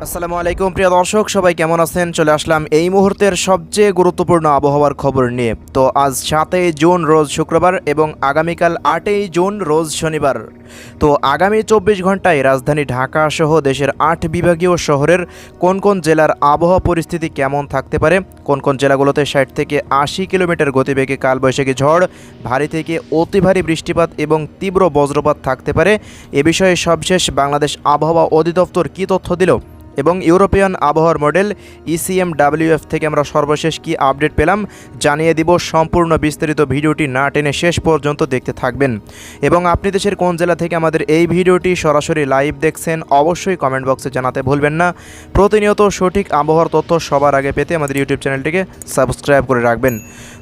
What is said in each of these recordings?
আসসালামু আলাইকুম প্রিয় দর্শক, সবাই কেমন আছেন? চলে আসলাম এই মুহূর্তের সবচেয়ে গুরুত্বপূর্ণ আবহাওয়ার খবর নিয়ে। তো আজ 7ই জুন রোজ শুক্রবার এবং আগামীকাল 8ই জুন রোজ শনিবার। তো আগামী 24 ঘন্টায় রাজধানী ঢাকা সহ দেশের 8 বিভাগীয় শহরের কোন কোন জেলার আবহাওয়া পরিস্থিতি কেমন থাকতে পারে, কোন কোন জেলাগুলোতে 60 থেকে 80 কিলোমিটার গতিবেগে কালবৈশাখী ঝড়, ভারী থেকে অতি ভারী বৃষ্টিপাত এবং তীব্র বজ্রপাত থাকতে পারে, এ বিষয়ে সবশেষ বাংলাদেশ আবহাওয়া অধিদপ্তর কী তথ্য দিল এবং ইউরোপিয়ান আবহাওয়ার মডেল ECMWF থেকে আমরা সর্বশেষ কি আপডেট পেলাম জানিয়ে দিব। সম্পূর্ণ বিস্তারিত ভিডিওটি না টেনে শেষ পর্যন্ত দেখতে থাকবেন। এবং আপনি দেশের কোন জেলা থেকে আমাদের এই ভিডিওটি সরাসরি লাইভ দেখছেন অবশ্যই কমেন্ট বক্সে জানাতে ভুলবেন না। প্রতিনিয়ত সঠিক আবহাওয়ার তথ্য সবার আগে পেতে আমাদের ইউটিউব চ্যানেলটিকে সাবস্ক্রাইব করে রাখবেন।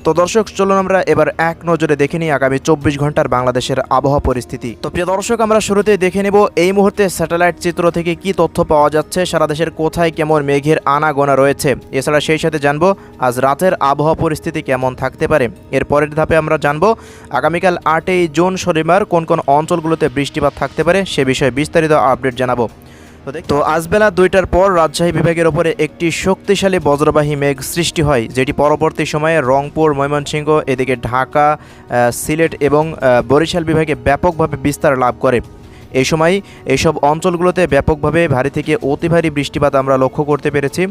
তো দর্শক, চলুন আমরা এবার এক নজরে দেখে নিই আগামী 24 ঘন্টার বাংলাদেশের আবহাওয়া পরিস্থিতি। তো প্রিয় দর্শক, আমরা শুরুতেই দেখে নেব এই মুহূর্তে স্যাটেলাইট চিত্র থেকে কি তথ্য পাওয়া যাচ্ছে, সারা দেশের কোথায় কেমন মেঘের আনাগোনা রয়েছে। এছাড়া সেই সাথে জানবো আজ রাতের আবহাওয়া পরিস্থিতি কেমন থাকতে পারে। এর পরের ধাপে আমরা জানবো আগামীকাল 8ই জুন শনিবার কোন কোন অঞ্চলগুলোতে বৃষ্টিপাত থাকতে পারে, সে বিষয়ে বিস্তারিত আপডেট জানাবো। তো আজ বেলা 2টার পর রাজশাহী বিভাগের ওপরে একটি শক্তিশালী বজ্রবাহী মেঘ সৃষ্টি হয়, যেটি পরবর্তী সময়ে রংপুর, ময়মনসিংহ, এদিকে ঢাকা, সিলেট এবং বরিশাল বিভাগে ব্যাপকভাবে বিস্তার লাভ করে। এই সময় এইসব অঞ্চলগুলোতে ব্যাপকভাবে ভারী থেকে অতি ভারী বৃষ্টিপাত আমরা লক্ষ্য করতে পেরেছি।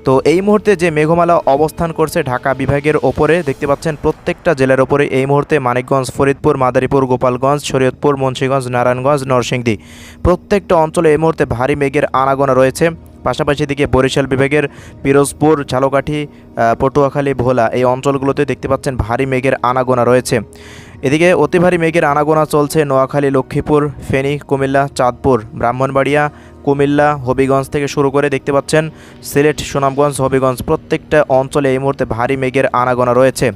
তো এই মুহূর্তে যে মেঘমালা অবস্থান করছে ঢাকা বিভাগের ওপরে দেখতে পাচ্ছেন, প্রত্যেকটা জেলার ওপরে এই মুহূর্তে মানিকগঞ্জ, ফরিদপুর, মাদারীপুর, গোপালগঞ্জ, শরীয়তপুর, মুন্সিগঞ্জ, নারায়ণগঞ্জ, নরসিংদী প্রত্যেকটা অঞ্চলে এই মুহূর্তে ভারী মেঘের আনাগোনা রয়েছে। পাশাপাশি দিকে বরিশাল বিভাগের পিরোজপুর, ঝালকাঠি, পটুয়াখালী, ভোলা এই অঞ্চলগুলোতে দেখতে পাচ্ছেন ভারী মেঘের আনাগোনা রয়েছে। এদিকে অতি ভারী মেঘের আনাগোনা চলছে নোয়াখালী, লক্ষ্মীপুর, ফেনী, কুমিল্লা, চাঁদপুর, ব্রাহ্মণবাড়িয়া, কুমিল্লা, হবিগঞ্জ থেকে শুরু করে দেখতে পাচ্ছেন সিলেট, সুনামগঞ্জ, হবিগঞ্জ প্রত্যেকটা অঞ্চলে এই মুহূর্তে ভারী মেঘের আনাগোনা রয়েছে।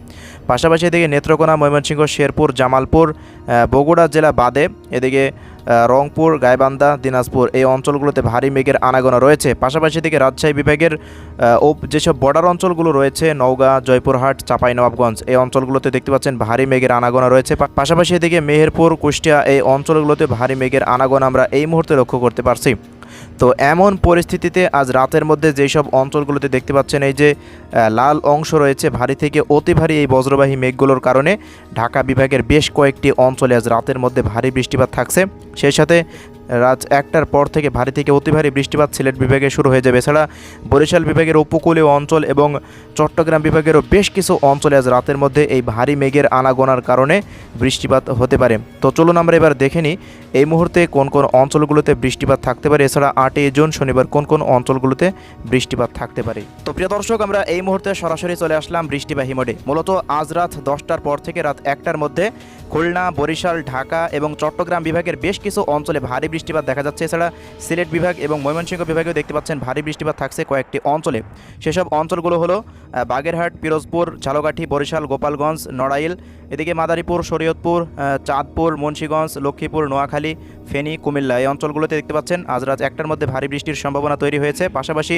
পাশাপাশি এদিকে নেত্রকোনা, ময়মনসিংহ, শেরপুর, জামালপুর, বগুড়া জেলা বাদে এদিকে রংপুর, গাইবান্ধা, দিনাজপুর এই অঞ্চলগুলোতে ভারী মেঘের আনাগোনা রয়েছে। পাশাপাশি থেকে রাজশাহী বিভাগের যেসব বর্ডার অঞ্চলগুলো রয়েছে নওগাঁ, জয়পুরহাট, চাঁপাইনবাবগঞ্জ এই অঞ্চলগুলোতে দেখতে পাচ্ছেন ভারী মেঘের আনাগোনা রয়েছে। পাশাপাশি এদিকে মেহেরপুর, কুষ্টিয়া এই অঞ্চলগুলোতে ভারী মেঘের আনাগোনা আমরা এই মুহূর্তে লক্ষ্য করতে পারছি। তো এমন পরিস্থিতিতে আজ রাতের মধ্যে যেই সব অঞ্চলগুলোতে দেখতে পাচ্ছেন এই যে লাল অংশ রয়েছে ভারী থেকে অতি ভারী এই বজ্রবাহী মেঘগুলোর কারণে ঢাকা বিভাগের বেশ কয়েকটি অঞ্চলে আজ রাতের মধ্যে ভারী বৃষ্টিপাত থাকছে। সেই সাথে রাত 1টার পর থেকে ভারী থেকে অতি ভারী বৃষ্টিপাত সিলেট বিভাগে শুরু হয়ে যাবে। এছাড়া বরিশাল বিভাগের উপকূলীয় অঞ্চল এবং চট্টগ্রাম বিভাগেরও বেশ কিছু অঞ্চলে আজ রাতের মধ্যে এই ভারী মেঘের আনাগোনার কারণে বৃষ্টিপাত হতে পারে। তো চলুন আমরা এবার দেখে নিই এই মুহূর্তে কোন কোন অঞ্চলগুলোতে বৃষ্টিপাত থাকতে পারে, এছাড়া 8ই জুন শনিবার কোন কোন অঞ্চলগুলোতে বৃষ্টিপাত থাকতে পারে। তো প্রিয় দর্শক, আমরা এই মুহূর্তে সরাসরি চলে আসলাম বৃষ্টিবাহী মোডে। মূলত আজ রাত 10টার পর থেকে রাত 1টার মধ্যে খুলনা, বরিশাল, ঢাকা এবং চট্টগ্রাম বিভাগের বেশ কিছু অঞ্চলে ভারী বৃষ্টিপাত দেখা যাচ্ছে। এছাড়া সিলেট বিভাগ এবং ময়মনসিংহ বিভাগেও দেখতে পাচ্ছেন ভারী বৃষ্টিপাত থাকছে কয়েকটি অঞ্চলে। সেসব অঞ্চলগুলো হলো বাগেরহাট, পিরোজপুর, ঝালকাঠি, বরিশাল, গোপালগঞ্জ, নড়াইল, এদিকে মাদারীপুর, শরীয়তপুর, চাঁদপুর, মুন্সিগঞ্জ, লক্ষ্মীপুর, নোয়াখালী, ফেনী, কুমিল্লা এই অঞ্চলগুলোতে দেখতে পাচ্ছেন আজ রাত 1টার মধ্যে ভারী বৃষ্টির সম্ভাবনা তৈরি হয়েছে। পাশাপাশি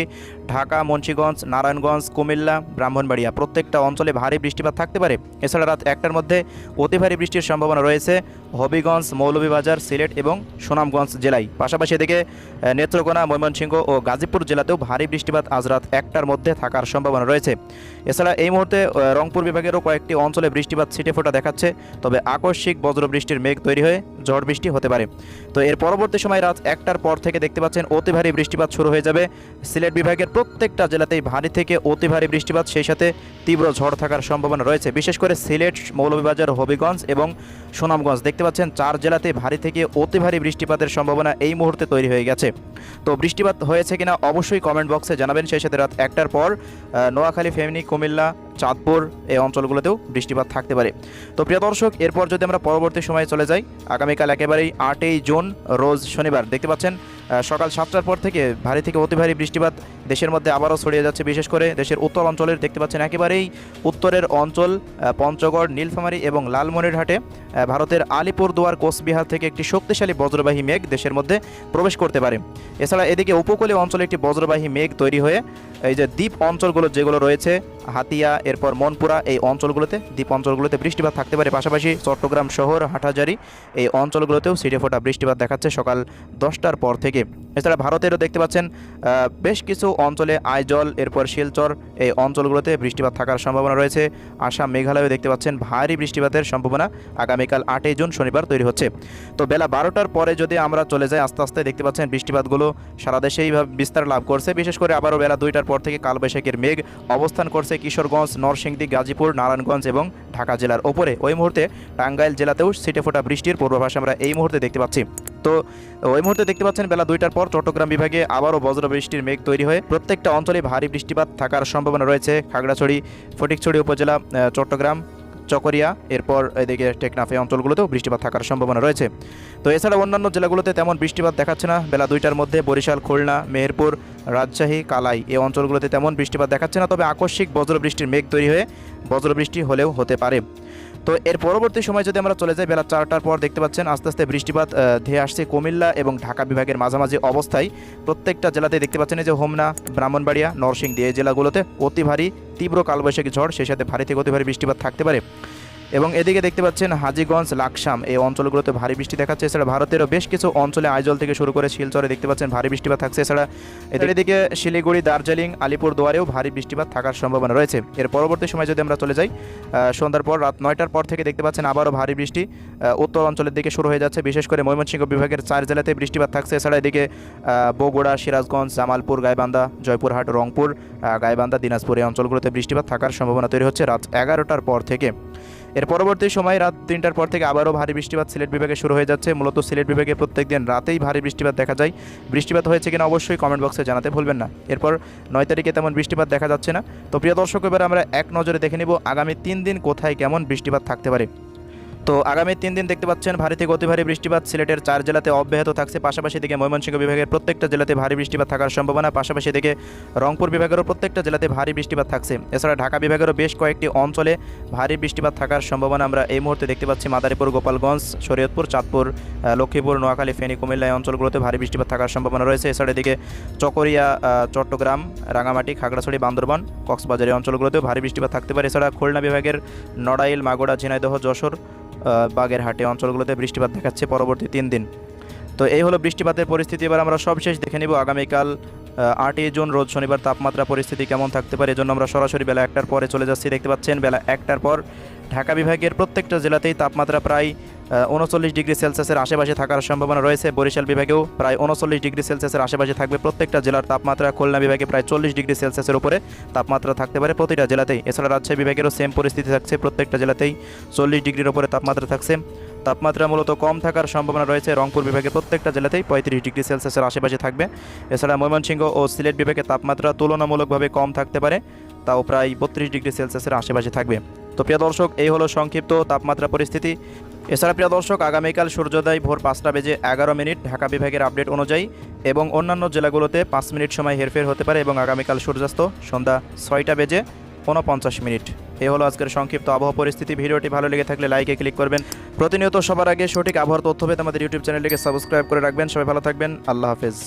ঢাকা, মুন্সিগঞ্জ, নারায়ণগঞ্জ, কুমিল্লা, ব্রাহ্মণবাড়িয়া প্রত্যেকটা অঞ্চলে ভারী বৃষ্টিপাত থাকতে পারে। এছাড়া রাত 1টার মধ্যে অতি ভারী বৃষ্টির সম্ভাবনা রয়েছে হবিগঞ্জ, মৌলভীবাজার, সিলেট এবং সুনামগঞ্জ জেলায়। পাশাপাশি এদিকে নেত্রকোনা, ময়মনসিংহ ও গাজীপুর জেলাতেও ভারী বৃষ্টিপাত আজ রাত 1টার মধ্যে থাকার সম্ভাবনা রয়েছে। এছাড়া এই মুহূর্তে রংপুর বিভাগেরও কয়েকটি অঞ্চলে বৃষ্টিপাত ছিটেফোঁটা দেখাচ্ছে, তবে আকস্মিক বজ্রবৃষ্টির মেঘ তৈরি হয়ে ঝড় বৃষ্টি হতে পারে। তো এর পরবর্তী সময় রাত 1টার পর থেকে দেখতে পাচ্ছেন অতি ভারী বৃষ্টিপাত শুরু হয়ে যাবে সিলেট বিভাগের প্রত্যেকটা জেলাতেই ভারী থেকে অতি ভারী বৃষ্টিপাত, সেই সাথে তীব্র ঝড় থাকার সম্ভাবনা রয়েছে। বিশেষ করে সিলেট, মৌলভীবাজার, হবিগঞ্জ এবং সুনামগঞ্জ দেখতে পাচ্ছেন 4 জেলাতে ভারী থেকে অতি ভারী বৃষ্টিপাতের সম্ভাবনা এই মুহূর্তে তৈরি হয়ে গেছে। তো বৃষ্টিপাত হয়েছে কিনা অবশ্যই কমেন্ট বক্সে জানাবেন। সেই সাথে রাত 1টার পর নোয়াখালী, ফেনী, কুমিল্লা, চাঁদপুর এই অঞ্চলগুলোতেও বৃষ্টিপাত থাকতে পারে। তো প্রিয় দর্শক, এরপর যদি আমরা পরবর্তী সময়ে চলে যাই আগামীকাল একেবারেই 8ই জুন রোজ শনিবার দেখতে পাচ্ছেন সকাল 7টার পর থেকে ভারী থেকে অতি ভারী বৃষ্টিপাত দেশের মধ্যে আবারও ছড়িয়ে যাচ্ছে। বিশেষ করে দেশের উত্তর অঞ্চলের দেখতে পাচ্ছেন একেবারেই উত্তরের অঞ্চল পঞ্চগড়, নীলফামারী এবং লালমনিরহাটে ভারতের আলিপুরদুয়ার, কোচবিহার থেকে একটি শক্তিশালী বজ্রবাহী মেঘ দেশের মধ্যে প্রবেশ করতে পারে। এছাড়া এদিকে উপকূলীয় অঞ্চলে একটি বজ্রবাহী মেঘ তৈরি হয়ে এই যে দ্বীপ অঞ্চলগুলো যেগুলো রয়েছে হাতিয়া, এরপর মনপুরা এই অঞ্চলগুলোতে দ্বীপ অঞ্চলগুলোতে বৃষ্টিপাত থাকতে পারে। পাশাপাশি চট্টগ্রাম শহর, হাটহাজারী এই অঞ্চলগুলোতেও ছিটেফোঁটা বৃষ্টিপাত দেখাচ্ছে সকাল 10টার পর থেকে। এছাড়া ভারতেরও দেখতে পাচ্ছেন বেশ কিছু অঞ্চলে আইজল, এরপর শিলচর, এই অঞ্চলগুলোতে বৃষ্টিপাত থাকার সম্ভাবনা রয়েছে। আসাম, মেঘালয়েও দেখতে পাচ্ছেন ভারী বৃষ্টিপাতের সম্ভাবনা আগামীকাল 8ই জুন শনিবার তৈরি হচ্ছে। তো বেলা 12টার পরে যদি আমরা চলে যাই, আস্তে আস্তে দেখতে পাচ্ছেন বৃষ্টিপাতগুলো সারা দেশেই বিস্তার লাভ করছে। বিশেষ করে আবারও বেলা 2টার পর থেকে কালবৈশাখীর মেঘ অবস্থান করছে কিশোরগঞ্জ, নরসিংদী, গাজীপুর, নারায়ণগঞ্জ এবং ঢাকা জেলার ওপরে। ওই মুহূর্তে টাঙ্গাইল জেলাতেও ছিটেফোঁটা বৃষ্টির পূর্বাভাস আমরা এই মুহূর্তে দেখতে পাচ্ছি। তো ওই মুহূর্তে দেখতে পাচ্ছেন বেলা 2টার পর চট্টগ্রাম বিভাগে আবারও বজ্র বৃষ্টির মেঘ তৈরি হয়ে প্রত্যেকটা অঞ্চলে ভারী বৃষ্টিপাত থাকার সম্ভাবনা রয়েছে। খাগড়াছড়ি, ফটিকছড়ি উপজেলা, চট্টগ্রাম, চকরিয়া, এরপর এদিকে টেকনাফ, এই অঞ্চলগুলোতেও বৃষ্টিপাত থাকার সম্ভাবনা রয়েছে। তো এছাড়া অন্যান্য জেলাগুলোতে তেমন বৃষ্টিপাত দেখাচ্ছে না। বেলা 2টার মধ্যে বরিশাল, খুলনা, মেহেরপুর, রাজশাহী, কালাই এই অঞ্চলগুলোতে তেমন বৃষ্টিপাত দেখাচ্ছে না, তবে আকস্মিক বজ্রবৃষ্টির মেঘ তৈরি হয়ে বজ্রবৃষ্টি হলেও হতে পারে। তো এর পরবর্তী সময় যদি আমরা চলে যাই, বেলা 4টার পর দেখতে পাচ্ছেন আস্তে আস্তে বৃষ্টিপাত ধেয়ে আসছে কুমিল্লা এবং ঢাকা বিভাগের মাঝামাঝি অবস্থায়। প্রত্যেকটা জেলাতে দেখতে পাচ্ছেন যে হোমনা, ব্রাহ্মণবাড়িয়া, নরসিংদী এই জেলাগুলোতে অতি ভারী তীব্র কালবৈশাখী ঝড়, সেই সাথে ভারী থেকে অতি ভারী বৃষ্টিপাত থাকতে পারে। এবং এদিকে দেখতে পাচ্ছেন হাজীগঞ্জ, লাকসাম এই অঞ্চলগুলোতে ভারী বৃষ্টি দেখাচ্ছে। এছাড়া ভারতেরও বেশ কিছু অঞ্চলে আইজল থেকে শুরু করে শিলচরে দেখতে পাচ্ছেন ভারী বৃষ্টিপাত থাকছে। এছাড়া এদিকে শিলিগুড়ি, দার্জিলিং, আলিপুরদুয়ারেও ভারী বৃষ্টিপাত থাকার সম্ভাবনা রয়েছে। এর পরবর্তী সময় যদি আমরা চলে যাই, সন্ধ্যার পর রাত 9টার পর থেকে দেখতে পাচ্ছেন আবারও ভারী বৃষ্টি উত্তর অঞ্চলের দিকে শুরু হয়ে যাচ্ছে। বিশেষ করে ময়মনসিংহ বিভাগের 4 জেলাতে বৃষ্টিপাত থাকছে। এছাড়া এদিকে বগুড়া, সিরাজগঞ্জ, জামালপুর, গাইবান্ধা, জয়পুরহাট, রংপুর, গাইবান্ধা, দিনাজপুর এই অঞ্চলগুলোতে বৃষ্টিপাত থাকার সম্ভাবনা তৈরি হচ্ছে রাত 11টার পর থেকে। এর পরবর্তী সময় রাত 3টার পর থেকে আবারও ভারী বৃষ্টিপাত সিলেট বিভাগে শুরু হয়ে যাচ্ছে। মূলত সিলেট বিভাগে প্রত্যেক দিন রাতেই ভারী বৃষ্টিপাত দেখা যায়। বৃষ্টিপাত হয়েছে কিনা অবশ্যই কমেন্ট বক্সে জানাতে ভুলবেন না। এরপর 9 তারিখে তেমন বৃষ্টিপাত দেখা যাচ্ছে না। তো প্রিয় দর্শক, এবার আমরা এক নজরে দেখে নিব আগামী 3 দিন কোথায় কেমন বৃষ্টিপাত থাকতে পারে। তো আগামী 3 দিন দেখতে পাচ্ছেন ভারী থেকে অতি ভারী বৃষ্টিপাত সিলেটের 4 জেলাতে অব্যাহত থাকছে। পাশাপাশি দিকে ময়মনসিংহ বিভাগের প্রত্যেকটা জেলাতে ভারী বৃষ্টিপাত থাকার সম্ভাবনা। পাশাপাশি দিকে রংপুর বিভাগেরও প্রত্যেকটা জেলাতে ভারী বৃষ্টিপাত থাকছে। এছাড়া ঢাকা বিভাগেরও বেশ কয়েকটি অঞ্চলে ভারী বৃষ্টিপাত থাকার সম্ভাবনা আমরা এই মুহূর্তে দেখতে পাচ্ছি। মাদারীপুর, গোপালগঞ্জ, শরীয়তপুর, চাঁদপুর, লক্ষ্মীপুর, নোয়াখালী, ফেনী, কুমিল্লা এই অঞ্চলগুলোতে ভারী বৃষ্টিপাত থাকার সম্ভাবনা রয়েছে। এছাড়া এদিকে চকরিয়া, চট্টগ্রাম, রাঙামাটি, খাগড়াছড়ি, বান্দরবান, কক্সবাজার এই অঞ্চলগুলোতেও ভারী বৃষ্টিপাত থাকতে পারে। এছাড়া খুলনা বিভাগের নড়াইল, মাগুরা, ঝিনাইদহ, যশোর, বাগেরহাটে অঞ্চলগুলোতে বৃষ্টিপাত দেখাচ্ছে পরবর্তী 3 দিন। তো এই হলো বৃষ্টিপাতের পরিস্থিতি। এবার আমরা সবশেষ দেখে নিব আগামীকাল 8ই জুন রোজ শনিবার তাপমাত্রা পরিস্থিতি কেমন থাকতে পারে। এজন্য আমরা সরাসরি বেলা 1টার পরে চলে যাচ্ছি। দেখতে পাচ্ছেন বেলা 1টার পর ঢাকা বিভাগের প্রত্যেকটা জেলাতেই তাপমাত্রা প্রায় 39 ডিগ্রি সেলসিয়াসের আশেপাশে থাকার সম্ভাবনা রয়েছে। বরিশাল বিভাগেও প্রায় 39 ডিগ্রি সেলসিয়াসের আশেপাশে থাকবে প্রত্যেকটা জেলার তাপমাত্রা। খুলনা বিভাগে প্রায় 40 ডিগ্রি সেলসিয়াসের উপরে তাপমাত্রা থাকতে পারে প্রতিটা জেলাতেই। এছাড়া রাজশাহী বিভাগেরও সেম পরিস্থিতি থাকছে, প্রত্যেকটা জেলাতেই 40 ডিগ্রির উপরে তাপমাত্রা থাকছে। তাপমাত্রা মূলত কম থাকার সম্ভাবনা রয়েছে রংপুর বিভাগের প্রত্যেকটা জেলাতেই 35 ডিগ্রি সেলসিয়াসের আশেপাশে থাকবে। এছাড়া ময়মনসিংহ ও সিলেট বিভাগের তাপমাত্রা তুলনামূলকভাবে কম থাকতে পারে, তাও প্রায় 32 ডিগ্রি সেলসিয়াসের আশেপাশে থাকবে। তো প্রিয় দর্শক, এই হলো সংক্ষিপ্ত তাপমাত্রা পরিস্থিতি। এছাড়া প্রিয় দর্শক, আগামীকাল সূর্যোদয় ভোর 5টা বেজে 11 মিনিট ঢাকা বিভাগের আপডেট অনুযায়ী, এবং অন্যান্য জেলাগুলোতে 5 মিনিট সময় হেরফের হতে পারে, এবং আগামীকাল সূর্যাস্ত সন্ধ্যা 6টা বেজে 49 মিনিট। এই হলো আজকের সংক্ষিপ্ত আবহাওয়া পরিস্থিতি। ভিডিওটি ভালো লেগে থাকলে লাইকে ক্লিক করবেন। প্রতিনিয়ত সবার আগে সঠিক আবহাওয়ার তথ্য পেতে আমাদের ইউটিউব চ্যানেলটিকে সাবস্ক্রাইব করে রাখবেন। সবাই ভালো থাকবেন। আল্লাহ হাফেজ।